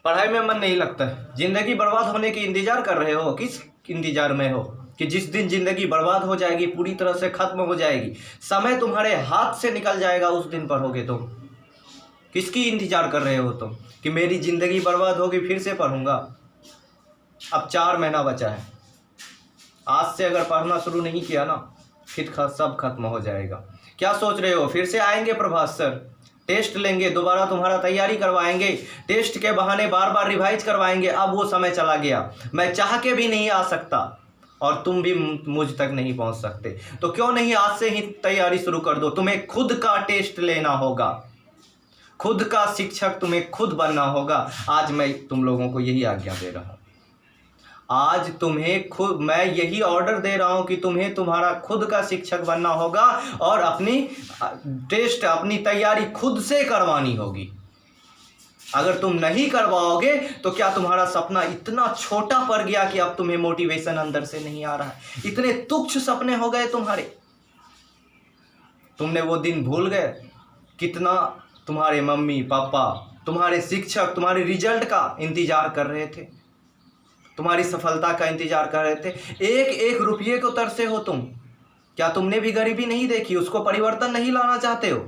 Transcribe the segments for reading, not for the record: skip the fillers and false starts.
पढ़ाई में मन नहीं लगता है, जिंदगी बर्बाद होने की इंतजार कर रहे हो। किस इंतजार में हो कि जिस दिन जिंदगी बर्बाद हो जाएगी, पूरी तरह से खत्म हो जाएगी, समय तुम्हारे हाथ से निकल जाएगा, उस दिन पढ़ोगे तुम। किसकी इंतजार कर रहे हो तुम कि मेरी जिंदगी बर्बाद होगी फिर से पढ़ूंगा। अब 4 महीना बचा है, आज से अगर पढ़ना शुरू नहीं किया ना फिर सब खत्म हो जाएगा। क्या सोच रहे हो फिर से आएंगे प्रभास सर, टेस्ट लेंगे, दोबारा तुम्हारा तैयारी करवाएंगे, टेस्ट के बहाने बार बार रिवाइज करवाएंगे। अब वो समय चला गया, मैं चाह के भी नहीं आ सकता और तुम भी मुझ तक नहीं पहुंच सकते। तो क्यों नहीं आज से ही तैयारी शुरू कर दो। तुम्हें खुद का टेस्ट लेना होगा, खुद का शिक्षक तुम्हें खुद बनना होगा। आज मैं तुम लोगों को यही आज्ञा दे रहा हूँ, आज तुम्हें खुद मैं यही ऑर्डर दे रहा हूं कि तुम्हें तुम्हारा खुद का शिक्षक बनना होगा और अपनी टेस्ट, अपनी तैयारी खुद से करवानी होगी। अगर तुम नहीं करवाओगे तो क्या तुम्हारा सपना इतना छोटा पड़ गया कि अब तुम्हें मोटिवेशन अंदर से नहीं आ रहा है? इतने तुच्छ सपने हो गए तुम्हारे? तुमने वो दिन भूल गए कितना तुम्हारे मम्मी पापा, तुम्हारे शिक्षक तुम्हारे रिजल्ट का इंतजार कर रहे थे, तुम्हारी सफलता का इंतजार कर रहे थे। एक एक रुपये को तरसे हो तुम। क्या तुमने भी गरीबी नहीं देखी? उसको परिवर्तन नहीं लाना चाहते हो?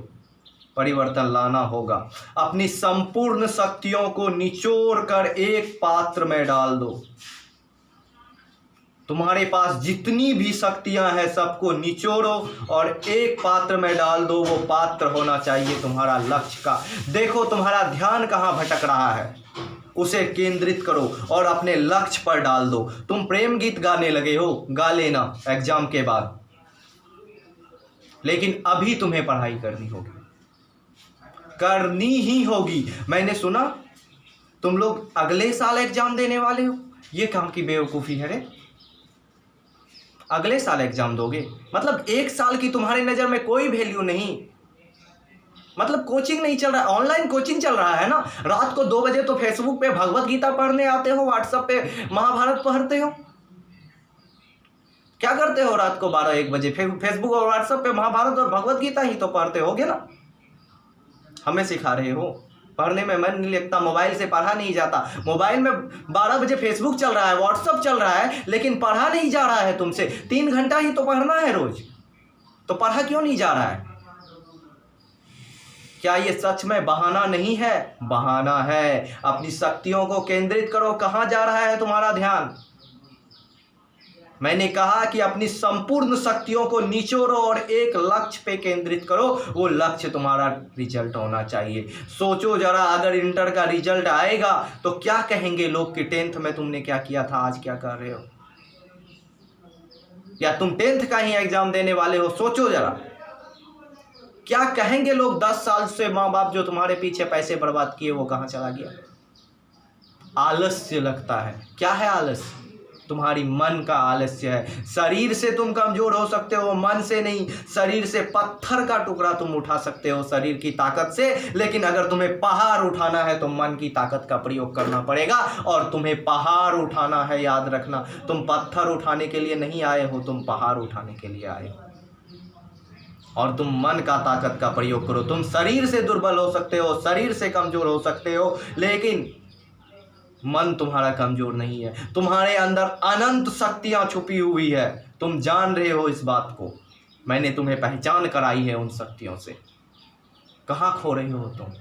परिवर्तन लाना होगा। अपनी संपूर्ण शक्तियों को निचोड़ कर एक पात्र में डाल दो। तुम्हारे पास जितनी भी शक्तियां हैं सबको निचोड़ो और एक पात्र में डाल दो। वो पात्र होना चाहिए तुम्हारा लक्ष्य का। देखो तुम्हारा ध्यान कहाँ भटक रहा है, उसे केंद्रित करो और अपने लक्ष्य पर डाल दो। तुम प्रेम गीत गाने लगे हो, गा लेना एग्जाम के बाद, लेकिन अभी तुम्हें पढ़ाई करनी होगी, करनी ही होगी। मैंने सुना तुम लोग अगले साल एग्जाम देने वाले हो। ये कहाँ की बेवकूफ़ी है रे? अगले साल एग्जाम दोगे मतलब 1 साल की तुम्हारी नज़र में कोई वैल्यू नहीं। मतलब कोचिंग नहीं चल रहा है, ऑनलाइन कोचिंग चल रहा है ना। रात को 2 बजे तो फेसबुक पे भगवत गीता पढ़ने आते हो, व्हाट्सएप पे महाभारत पढ़ते हो। क्या करते हो रात को 12-1 बजे? फेसबुक और व्हाट्सएप पे महाभारत और भगवत गीता ही तो पढ़ते होगे ना। हमें सिखा रहे हो, पढ़ने में मन नहीं लगता, मोबाइल से पढ़ा नहीं जाता। मोबाइल में 12 बजे फेसबुक चल रहा है, व्हाट्सएप चल रहा है, लेकिन पढ़ा नहीं जा रहा है तुमसे। 3 घंटा ही तो पढ़ना है रोज, तो पढ़ा क्यों नहीं जा रहा है? क्या ये सच में बहाना नहीं है? बहाना है। अपनी शक्तियों को केंद्रित करो। कहाँ जा रहा है तुम्हारा ध्यान? मैंने कहा कि अपनी संपूर्ण शक्तियों को निचोड़ो और एक लक्ष्य पे केंद्रित करो। वो लक्ष्य तुम्हारा रिजल्ट होना चाहिए। सोचो जरा, अगर इंटर का रिजल्ट आएगा तो क्या कहेंगे लोग कि 10th में तुमने क्या किया था, आज क्या कर रहे हो? या तुम 10th का ही एग्जाम देने वाले हो? सोचो जरा, क्या कहेंगे लोग? 10 साल से माँ बाप जो तुम्हारे पीछे पैसे बर्बाद किए वो कहाँ चला गया? आलस्य लगता है। क्या है आलस्य? तुम्हारी मन का आलस्य है। शरीर से तुम कमजोर हो सकते हो, मन से नहीं। शरीर से पत्थर का टुकड़ा तुम उठा सकते हो शरीर की ताकत से, लेकिन अगर तुम्हें पहाड़ उठाना है तो मन की ताकत का प्रयोग करना पड़ेगा। और तुम्हें पहाड़ उठाना है, याद रखना, तुम पत्थर उठाने के लिए नहीं आए हो, तुम पहाड़ उठाने के लिए आए हो। और तुम मन का ताकत का प्रयोग करो। तुम शरीर से दुर्बल हो सकते हो, शरीर से कमजोर हो सकते हो, लेकिन मन तुम्हारा कमजोर नहीं है। तुम्हारे अंदर अनंत शक्तियां छुपी हुई है। तुम जान रहे हो इस बात को। मैंने तुम्हें पहचान कराई है उन शक्तियों से। कहाँ खो रहे हो तुम?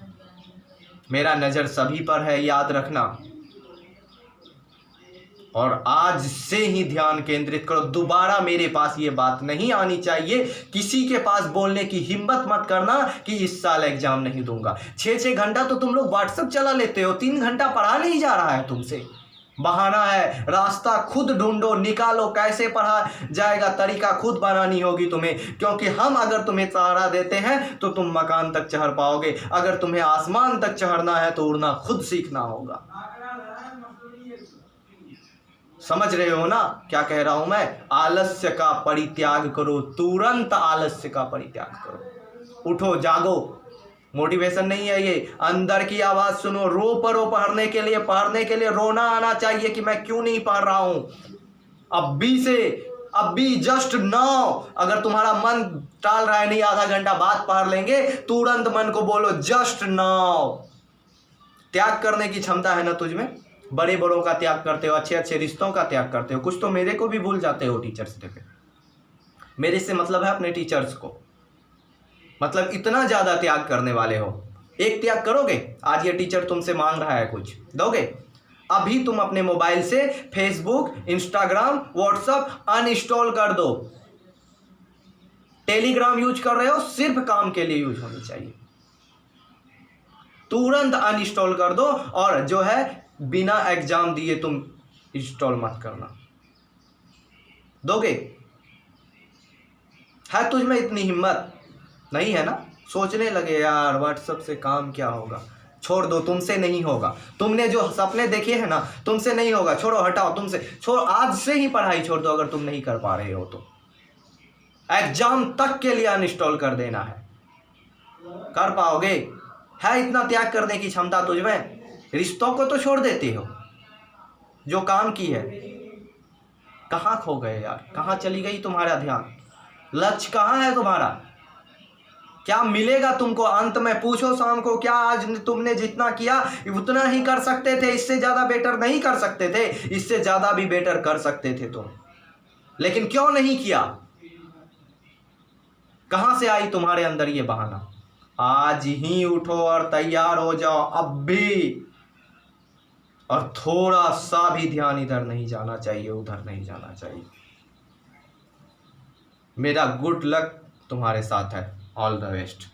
मेरा नज़र सभी पर है, याद रखना। और आज से ही ध्यान केंद्रित करो। दोबारा मेरे पास ये बात नहीं आनी चाहिए। किसी के पास बोलने की हिम्मत मत करना कि इस साल एग्जाम नहीं दूंगा। 6-6 घंटा तो तुम लोग व्हाट्सएप चला लेते हो, 3 घंटा पढ़ा नहीं जा रहा है तुमसे। बहाना है, रास्ता खुद ढूंढो, निकालो। कैसे पढ़ा जाएगा, तरीका खुद बनानी होगी तुम्हें। क्योंकि हम अगर तुम्हें सहारा देते हैं तो तुम मकान तक चढ़ पाओगे। अगर तुम्हें आसमान तक चढ़ना है तो उड़ना खुद सीखना होगा। समझ रहे हो ना क्या कह रहा हूं मैं? आलस्य का परित्याग करो, तुरंत आलस्य का परित्याग करो। उठो, जागो। मोटिवेशन नहीं है ये, अंदर की आवाज सुनो। रो पड़ो पढ़ने के लिए। पढ़ने के लिए रोना आना चाहिए कि मैं क्यों नहीं पढ़ रहा हूं। अभी जस्ट नाउ अगर तुम्हारा मन टाल रहा है, नहीं आधा घंटा बाद पढ़ लेंगे, तुरंत मन को बोलो जस्ट नाउ। त्याग करने की क्षमता है ना तुझ में? बड़े बड़ों का त्याग करते हो, अच्छे अच्छे रिश्तों का त्याग करते हो, कुछ तो मेरे को भी भूल जाते हो टीचर्स डे पे। मेरे से मतलब है अपने टीचर्स को, मतलब इतना ज़्यादा त्याग करने वाले हो। एक त्याग करोगे, आज ये टीचर तुमसे मांग रहा है कुछ, दोगे? अभी तुम अपने मोबाइल से फेसबुक, इंस्टाग्राम, व्हाट्सएप अनइंस्टॉल कर दो। टेलीग्राम यूज कर रहे हो, सिर्फ काम के लिए यूज होनी चाहिए, तुरंत अनइंस्टॉल कर दो। और जो है बिना एग्जाम दिए तुम इंस्टॉल मत करना, दोगे? है तुझ में इतनी हिम्मत? नहीं है ना? सोचने लगे यार व्हाट्सएप से काम क्या होगा, छोड़ दो, तुमसे नहीं होगा। तुमने जो सपने देखे हैं ना, तुमसे नहीं होगा, छोड़ो, हटाओ, तुमसे छोड़, आज से ही पढ़ाई छोड़ दो अगर तुम नहीं कर पा रहे हो तो। एग्जाम तक के लिए अनइंस्टॉल कर देना है, कर पाओगे? है इतना त्याग करने की क्षमता तुझ में? रिश्तों को तो छोड़ देते हो, जो काम की है। कहाँ खो गए यार, कहाँ चली गई तुम्हारा ध्यान? लक्ष्य कहाँ है तुम्हारा? क्या मिलेगा तुमको अंत में? पूछो शाम को, क्या आज तुमने जितना किया उतना ही कर सकते थे? इससे ज्यादा बेटर नहीं कर सकते थे? इससे ज्यादा भी बेटर कर सकते थे तुम, लेकिन क्यों नहीं किया? कहां से आई तुम्हारे अंदर ये बहाना? आज ही उठो और तैयार हो जाओ, अब भी। और थोड़ा सा भी ध्यान इधर नहीं जाना चाहिए, उधर नहीं जाना चाहिए। मेरा गुड लक तुम्हारे साथ है। All the best.